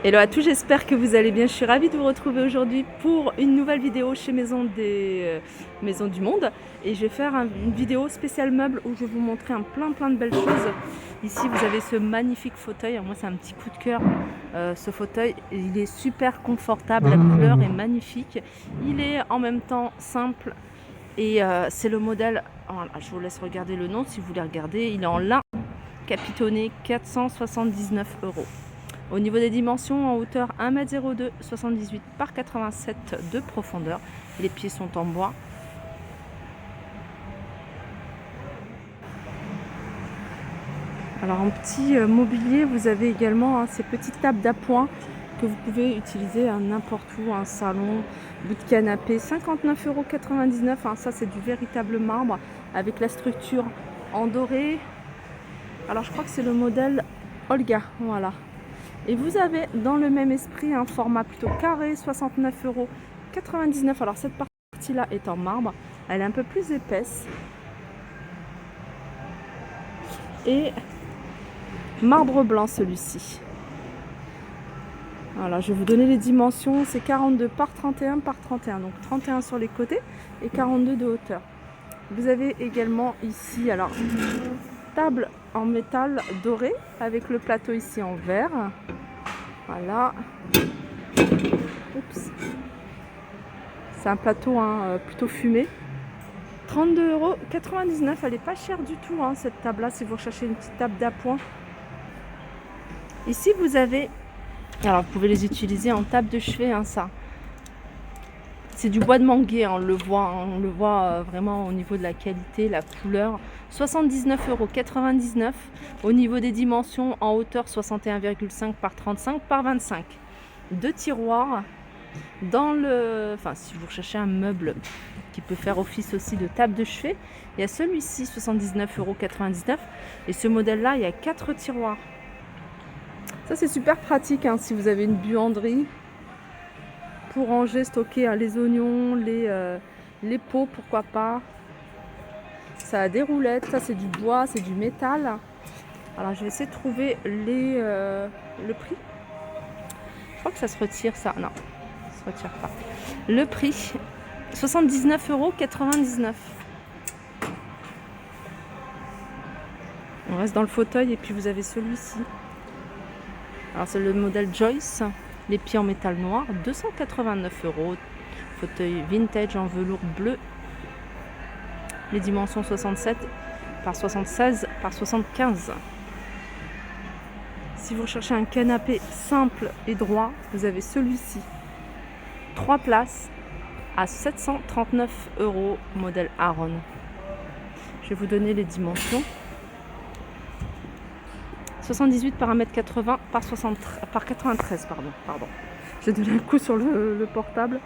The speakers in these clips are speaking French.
Hello à tous, j'espère que vous allez bien. Je suis ravie de vous retrouver aujourd'hui pour une nouvelle vidéo chez Maisons du Monde. Et je vais faire une vidéo spéciale meuble où je vais vous montrer plein de belles choses. Ici, vous avez ce magnifique fauteuil. Alors, moi, c'est un petit coup de cœur. Ce fauteuil, il est super confortable. La couleur est magnifique. Il est en même temps simple. Et c'est le modèle... Voilà, je vous laisse regarder le nom si vous voulez regarder. Il est en lin capitonné, 479 €. Au niveau des dimensions, en hauteur 1,02 m, 78 par 87 de profondeur. Les pieds sont en bois. Alors en petit mobilier, vous avez également ces petites tables d'appoint que vous pouvez utiliser n'importe où, un salon, bout de canapé, 59,99 €. Ça c'est du véritable marbre avec la structure en doré. Alors je crois que c'est le modèle Olga, voilà. Et vous avez dans le même esprit un format plutôt carré, 69,99 €. Alors cette partie-là est en marbre, elle est un peu plus épaisse. Et marbre blanc celui-ci. Voilà, je vais vous donner les dimensions, c'est 42 par 31 par 31, donc 31 sur les côtés et 42 de hauteur. Vous avez également ici, alors, table en métal doré avec le plateau ici en verre. Voilà. Oups. C'est un plateau plutôt fumé. 32,99 €. Elle n'est pas chère du tout, cette table-là, si vous recherchez une petite table d'appoint. Ici, vous avez... Alors, vous pouvez les utiliser en table de chevet, ça. C'est du bois de manguier, on le voit vraiment au niveau de la qualité, la couleur. 79,99 €. Au niveau des dimensions, en hauteur 61,5 par 35 par 25. Deux tiroirs. Si vous recherchez un meuble qui peut faire office aussi de table de chevet, il y a celui-ci, 79,99 €. Et ce modèle-là, il y a 4 tiroirs. Ça, c'est super pratique si vous avez une buanderie pour ranger, stocker les oignons, les pots, pourquoi pas. Ça a des roulettes, ça c'est du bois, c'est du métal. Alors je vais essayer de trouver le prix. Je crois que ça se retire, ça. Non, ça se retire pas. Le prix, 79,99 €. On reste dans le fauteuil et puis vous avez celui-ci. Alors c'est le modèle Joyce, les pieds en métal noir, 289 €. Fauteuil vintage en velours bleu. Les dimensions 67 par 76 par 75. Si vous recherchez un canapé simple et droit, vous avez celui-ci. 3 places à 739 €, modèle Aron. Je vais vous donner les dimensions. 78 par 1,80 m par 93, pardon. J'ai donné un coup sur le portable.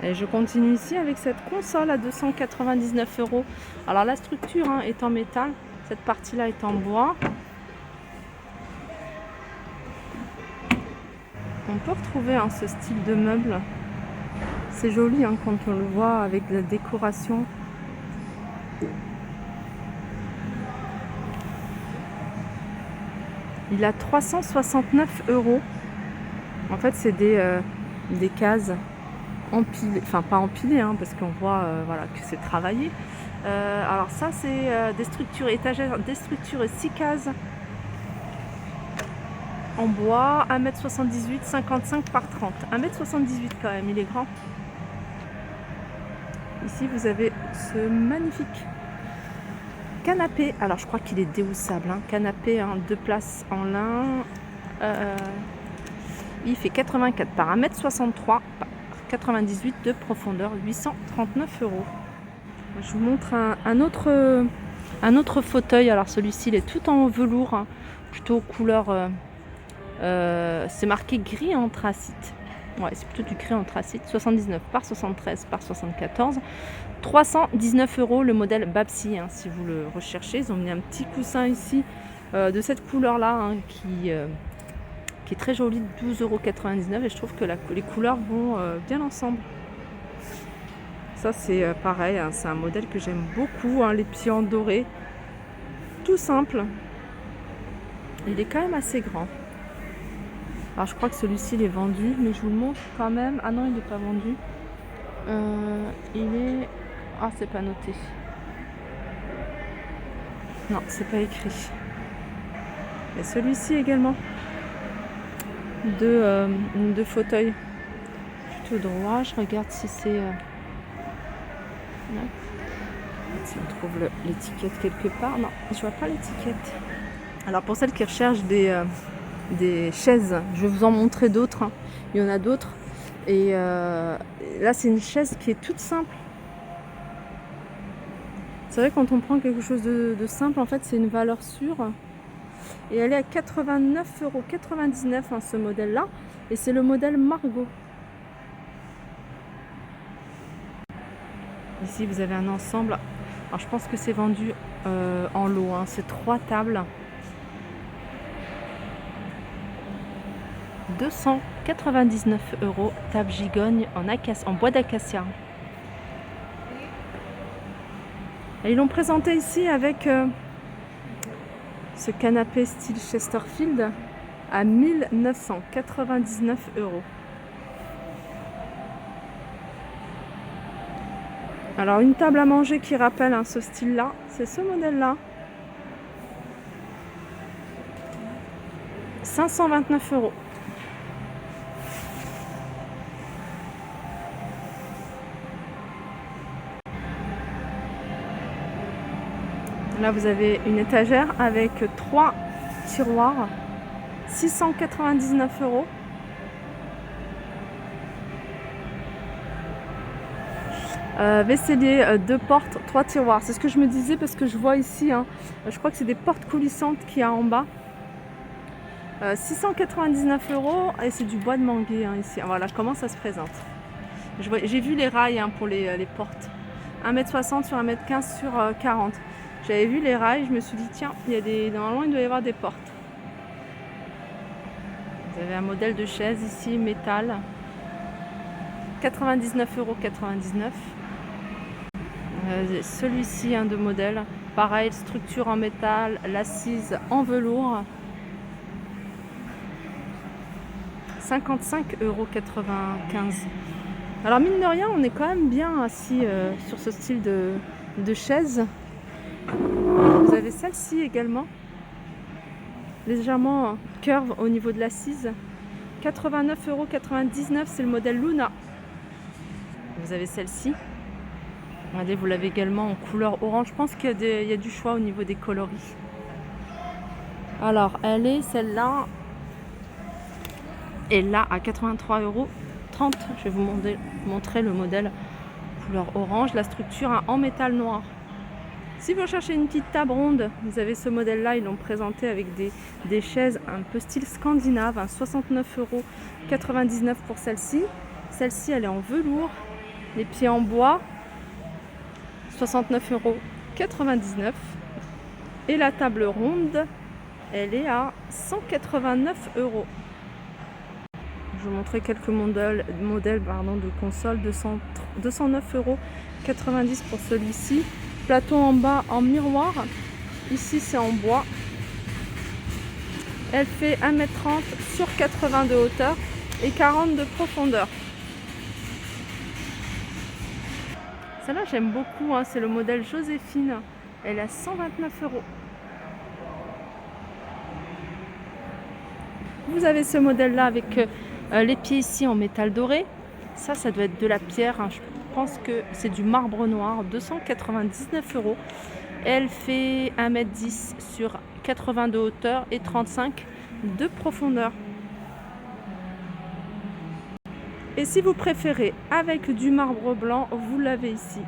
Et je continue ici avec cette console à 299 €. Alors la structure est en métal, cette partie-là est en bois. On peut retrouver ce style de meuble. C'est joli quand on le voit avec la décoration. Il a 369 €. En fait, c'est des cases empilées, enfin pas empilées, parce qu'on voit que c'est travaillé. Alors ça, c'est des structures étagères, des structures 6 cases en bois, 1,78 m, 55 par 30. 1,78 m quand même, il est grand. Ici, vous avez ce magnifique canapé. Alors, je crois qu'il est déhoussable. Canapé 2 places en lin. Il fait 84 par 1,63 m par 98 de profondeur, 839 €. Je vous montre un autre fauteuil. Alors, celui-ci, il est tout en velours, plutôt couleur... c'est marqué gris anthracite. Ouais, c'est plutôt du gris anthracite. 79 par 73 par 74. 319 € le modèle Babsi, si vous le recherchez. Ils ont mis un petit coussin ici de cette couleur-là qui est très jolie, 12,99 €. Et je trouve que les couleurs vont bien ensemble. Ça, c'est pareil, c'est un modèle que j'aime beaucoup. Les pieds en doré. Tout simple. Il est quand même assez grand. Alors je crois que celui-ci il est vendu, mais je vous le montre quand même. Ah non, il n'est pas vendu. Il est... Ah, c'est pas noté. Non, c'est pas écrit. Et celui-ci également. Deux fauteuils. Tout droit, je regarde si c'est... Si on trouve l'étiquette quelque part. Non, je vois pas l'étiquette. Alors pour celles qui recherchent des chaises, je vais vous en montrer d'autres. Hein. Il y en a d'autres. Et là, c'est une chaise qui est toute simple. C'est vrai, quand on prend quelque chose de simple, en fait, c'est une valeur sûre. Et elle est à 89,99 €, hein, ce modèle-là. Et c'est le modèle Margot. Ici, vous avez un ensemble. Alors, je pense que c'est vendu en lot. Hein. C'est 3 tables. 299 €, table gigogne en bois d'acacia. Et ils l'ont présenté ici avec ce canapé style Chesterfield à 1999 €. Alors une table à manger qui rappelle ce style-là, c'est ce modèle-là. 529 €. Là, vous avez une étagère avec 3 tiroirs, 699 €. Vaisselier, 2 portes, 3 tiroirs. C'est ce que je me disais parce que je vois ici, hein, je crois que c'est des portes coulissantes qu'il y a en bas. 699 € et c'est du bois de manguier hein, ici. Voilà comment ça se présente. J'ai vu les rails pour les portes. 1,60 m sur 1,15 m sur 40. J'avais vu les rails, je me suis dit tiens, normalement il doit y avoir des portes. Vous avez un modèle de chaise ici, métal. 99,99 €. Celui-ci, de modèle. Pareil, structure en métal, l'assise en velours. 55,95 €. Alors mine de rien, on est quand même bien assis sur ce style de chaise. Vous avez celle-ci également, légèrement curve au niveau de l'assise. 89,99 €, c'est le modèle Luna. Vous avez celle-ci. Regardez, vous l'avez également en couleur orange. Je pense qu'il y a du choix au niveau des coloris. Alors, elle est celle-là. Et là, à 83,30 €. Je vais vous montrer le modèle couleur orange. La structure en métal noir. Si vous recherchez une petite table ronde, vous avez ce modèle-là. Ils l'ont présenté avec des chaises un peu style scandinave. 69,99 € pour celle-ci. Celle-ci, elle est en velours. Les pieds en bois. 69,99 €. Et la table ronde, elle est à 189 €. Je vais vous montrer quelques modèles de console. 209,90 € pour celui-ci. Plateau en bas en miroir. Ici, c'est en bois. Elle fait 1,30 m sur 80 de hauteur et 40 de profondeur. Celle-là, j'aime beaucoup. C'est le modèle Joséphine. Elle est à 129 €. Vous avez ce modèle-là avec les pieds ici en métal doré. Ça doit être de la pierre. Je pense que c'est du marbre noir. 299 €. Elle fait 1,10 m sur 80 de hauteur et 35 de profondeur. Et si vous préférez avec du marbre blanc, vous l'avez ici.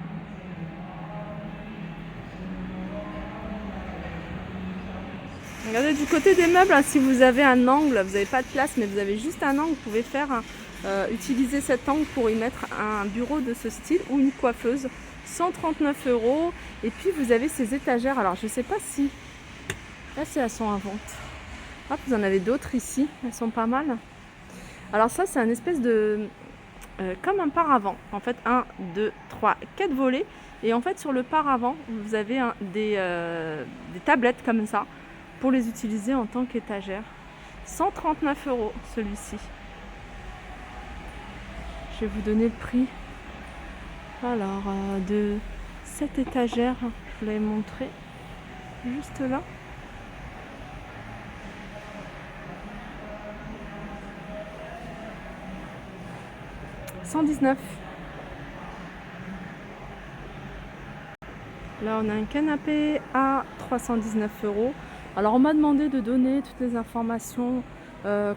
Regardez du côté des meubles, si vous avez un angle, vous n'avez pas de place, mais vous avez juste un angle, vous pouvez utiliser cet angle pour y mettre un bureau de ce style ou une coiffeuse. 139 €. Et puis vous avez ces étagères. Alors je ne sais pas si... Là, elles sont à vente. Hop, vous en avez d'autres ici. Elles sont pas mal. Alors ça, c'est un espèce de... comme un paravent. En fait, 1, 2, 3, 4 volets. Et en fait, sur le paravent, vous avez des tablettes comme ça pour les utiliser en tant qu'étagère. 139 € celui-ci. Je vais vous donner le prix. Alors, de cette étagère, je vous l'avais montré juste là. « 119 €. Là, on a un canapé à 319 €. Alors, on m'a demandé de donner toutes les informations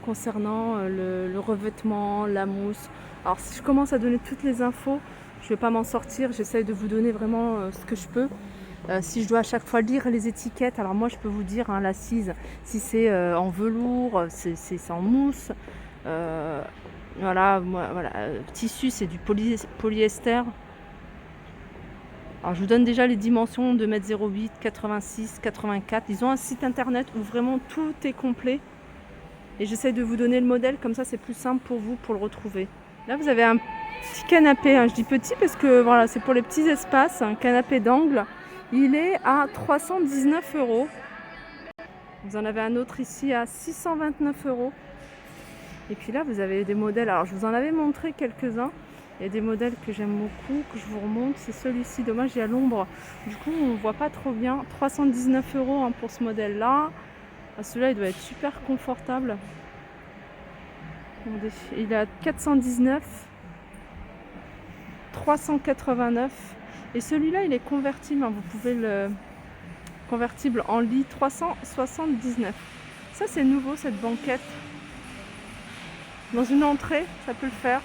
concernant le revêtement, la mousse. Alors, si je commence à donner toutes les infos, je ne vais pas m'en sortir. J'essaye de vous donner vraiment ce que je peux. Si je dois à chaque fois lire les étiquettes, alors moi, je peux vous dire, hein, l'assise, si c'est en velours, c'est en mousse. Voilà, tissu, c'est du polyester. Alors, je vous donne déjà les dimensions de 1,08 m, 86, 84. Ils ont un site internet où vraiment tout est complet. Et j'essaie de vous donner le modèle, comme ça c'est plus simple pour vous pour le retrouver. Là, vous avez un petit canapé, hein. Je dis petit parce que voilà, c'est pour les petits espaces, un canapé d'angle. Il est à 319 €. Vous en avez un autre ici à 629 €. Et puis là, vous avez des modèles. Alors, je vous en avais montré quelques-uns. Il y a des modèles que j'aime beaucoup, que je vous remonte. C'est celui-ci. Dommage, il y a l'ombre. Du coup, on ne voit pas trop bien. 319 € hein, pour ce modèle-là. Ah, celui-là, il doit être super confortable. Il est à 419, 389. Et celui-là, il est convertible. Hein, vous pouvez le convertible en lit, 379. Ça, c'est nouveau, cette banquette. Dans une entrée, ça peut le faire.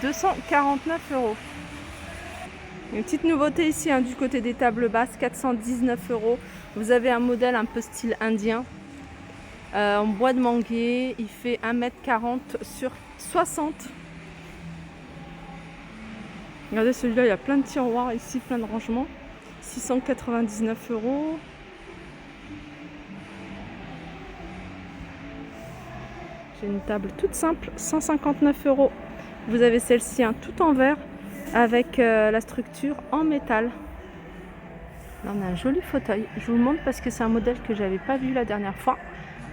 249 €. Une petite nouveauté ici, hein, du côté des tables basses, 419 €. Vous avez un modèle un peu style indien, en bois de manguier. Il fait 1,40 m sur 60. Regardez celui-là, il y a plein de tiroirs ici, plein de rangements. 699 €. J'ai une table toute simple, 159 €. Vous avez celle-ci, hein, tout en verre, avec la structure en métal. Là, on a un joli fauteuil. Je vous le montre parce que c'est un modèle que j'avais pas vu la dernière fois.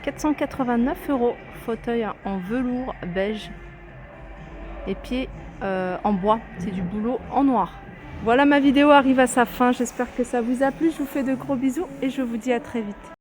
489 €. Fauteuil en velours beige. Et pieds en bois. C'est du boulot en noir. Voilà, ma vidéo arrive à sa fin. J'espère que ça vous a plu. Je vous fais de gros bisous et je vous dis à très vite.